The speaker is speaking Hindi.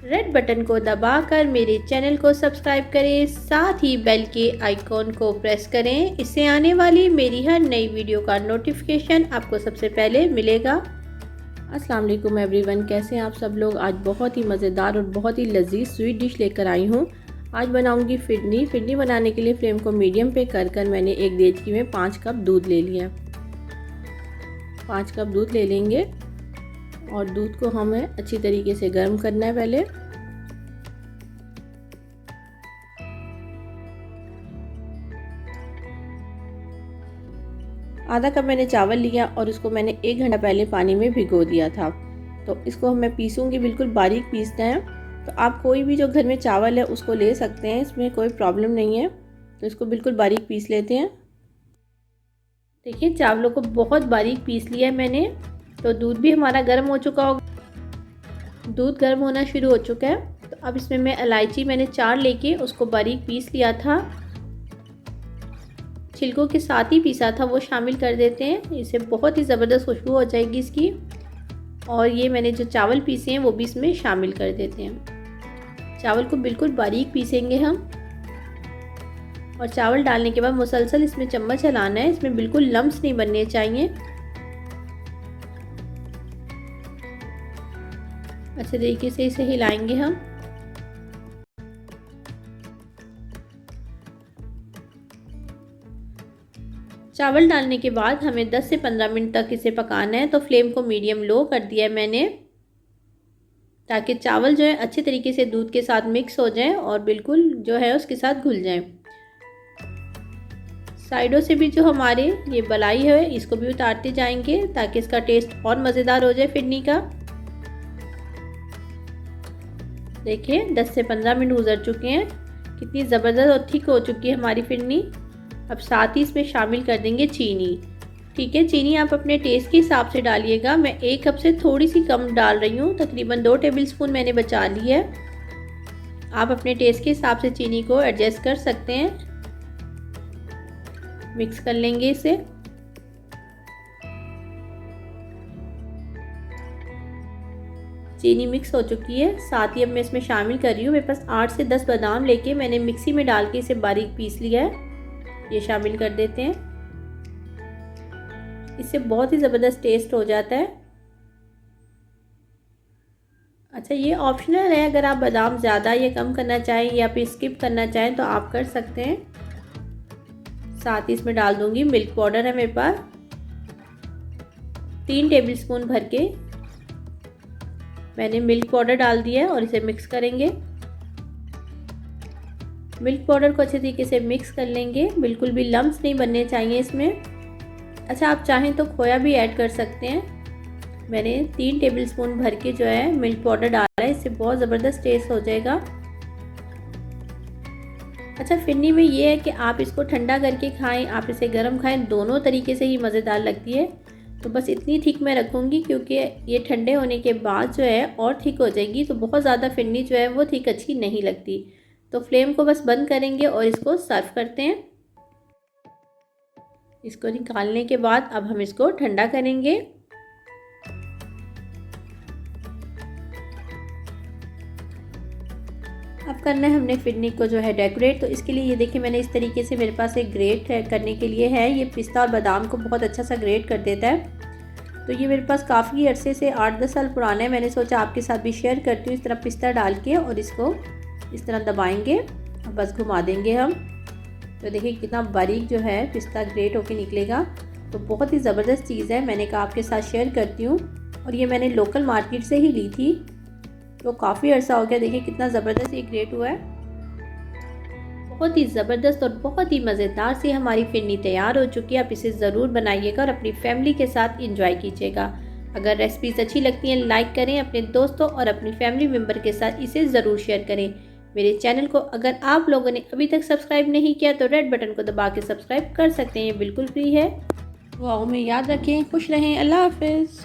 रेड बटन को दबाकर मेरे चैनल को सब्सक्राइब करें, साथ ही बेल के आइकॉन को प्रेस करें। इससे आने वाली मेरी हर नई वीडियो का नोटिफिकेशन आपको सबसे पहले मिलेगा। अस्सलाम वालेकुम एवरीवन, कैसे हैं आप सब लोग। आज बहुत ही मज़ेदार और बहुत ही लजीज स्वीट डिश लेकर आई हूँ। आज बनाऊंगी फिरनी। फिरनी बनाने के लिए फ्लेम को मीडियम पे कर मैंने एक देचकी में 5 कप दूध ले लिया। 5 कप दूध ले लेंगे और दूध को हमें अच्छी तरीके से गर्म करना है। पहले आधा कप मैंने चावल लिया और उसको मैंने 1 घंटा पहले पानी में भिगो दिया था। तो इसको मैं पीसूंगी, बिल्कुल बारीक पीसना है। तो आप कोई भी जो घर में चावल है उसको ले सकते हैं, इसमें कोई प्रॉब्लम नहीं है। तो इसको बिल्कुल बारीक पीस लेते हैं। देखिए चावलों को बहुत बारीक पीस लिया है मैंने। तो दूध भी हमारा गर्म हो चुका होगा। दूध गर्म होना शुरू हो चुका है। तो अब इसमें मैं इलायची मैंने 4 लेके उसको बारीक पीस लिया था, छिलकों के साथ ही पीसा था, वो शामिल कर देते हैं। इससे बहुत ही ज़बरदस्त खुशबू हो जाएगी इसकी। और ये मैंने जो चावल पीसे हैं वो भी इसमें शामिल कर देते हैं। चावल को बिल्कुल बारीक पीसेंगे हम। और चावल डालने के बाद मुसलसल इसमें चम्मच चलाना है, इसमें बिल्कुल लम्स नहीं बनने चाहिए। अच्छे तरीके से इसे हिलाएंगे हम। चावल डालने के बाद हमें 10 से 15 मिनट तक इसे पकाना है। तो फ्लेम को मीडियम लो कर दिया है मैंने, ताकि चावल जो है अच्छे तरीके से दूध के साथ मिक्स हो जाए और बिल्कुल जो है उसके साथ घुल जाए। साइडों से भी जो हमारे ये बलाई है इसको भी उतारते जाएंगे, ताकि इसका टेस्ट और मज़ेदार हो जाए फिरनी का। देखिए 10 से 15 मिनट गुजर चुके हैं। कितनी ज़बरदस्त और थिक हो चुकी है हमारी फिरनी। अब साथ ही इसमें शामिल कर देंगे चीनी। ठीक है, चीनी आप अपने टेस्ट के हिसाब से डालिएगा। मैं 1 कप से थोड़ी सी कम डाल रही हूँ, तकरीबन 2 टेबलस्पून मैंने बचा ली है। आप अपने टेस्ट के हिसाब से चीनी को एडजस्ट कर सकते हैं। मिक्स कर लेंगे इसे। चीनी मिक्स हो चुकी है। साथ ही अब मैं इसमें शामिल कर रही हूँ, मेरे पास 8 से 10 बादाम लेके मैंने मिक्सी में डाल के इसे बारीक पीस लिया है। ये शामिल कर देते हैं। इससे बहुत ही ज़बरदस्त टेस्ट हो जाता है। अच्छा, ये ऑप्शनल है, अगर आप बादाम ज़्यादा या कम करना चाहें या फिर स्किप करना चाहें तो आप कर सकते हैं। साथ ही इसमें डाल दूंगी मिल्क पाउडर है मेरे पास 3 टेबलस्पून भर के मैंने मिल्क पाउडर डाल दिया है और इसे मिक्स करेंगे। मिल्क पाउडर को अच्छे तरीके से मिक्स कर लेंगे, बिल्कुल भी लम्स नहीं बनने चाहिए इसमें। अच्छा, आप चाहें तो खोया भी ऐड कर सकते हैं। मैंने 3 टेबलस्पून भर के जो है मिल्क पाउडर डाला है, इससे बहुत ज़बरदस्त टेस्ट हो जाएगा। अच्छा, फिरनी में ये है कि आप इसको ठंडा करके खाएं, आप इसे गर्म खाएं, दोनों तरीके से ही मज़ेदार लगती है। तो बस इतनी थिक मैं रखूँगी, क्योंकि ये ठंडे होने के बाद जो है और थिक हो जाएगी। तो बहुत ज़्यादा फिरनी जो है वो थिक अच्छी नहीं लगती। तो फ्लेम को बस बंद करेंगे और इसको सर्व करते हैं। इसको निकालने के बाद अब हम इसको ठंडा करेंगे। अब करना है हमने फिरनी को जो है डेकोरेट। तो इसके लिए ये देखिए मैंने इस तरीके से, मेरे पास एक ग्रेट करने के लिए है। ये पिस्ता और बादाम को बहुत अच्छा सा ग्रेट कर देता है। तो ये मेरे पास काफ़ी अरसे से 8-10 साल पुराना है। मैंने सोचा आपके साथ भी शेयर करती हूँ। इस तरह पिस्ता डाल के और इसको इस तरह दबाएंगे और बस घुमा देंगे हम। तो देखिए कितना बारीक जो है पिस्ता ग्रेट होके निकलेगा। तो बहुत ही ज़बरदस्त चीज़ है, मैंने कहा आपके साथ शेयर करती हूँ। और ये मैंने लोकल मार्केट से ही ली थी, तो काफ़ी अर्सा हो गया। देखिए कितना ज़बरदस्त ये ग्रेट हुआ है। बहुत ही ज़बरदस्त और बहुत ही मज़ेदार सी हमारी फिरनी तैयार हो चुकी है। आप इसे ज़रूर बनाइएगा और अपनी फैमिली के साथ इंजॉय कीजिएगा। अगर रेसिपीज़ अच्छी लगती हैं लाइक करें, अपने दोस्तों और अपनी फैमिली मेम्बर के साथ इसे ज़रूर शेयर करें। मेरे चैनल को अगर आप लोगों ने अभी तक सब्सक्राइब नहीं किया तो रेड बटन को दबा के सब्सक्राइब कर सकते हैं, ये बिल्कुल फ्री है। दुआओं में याद रखें, खुश रहें, अल्लाह हाफिज़।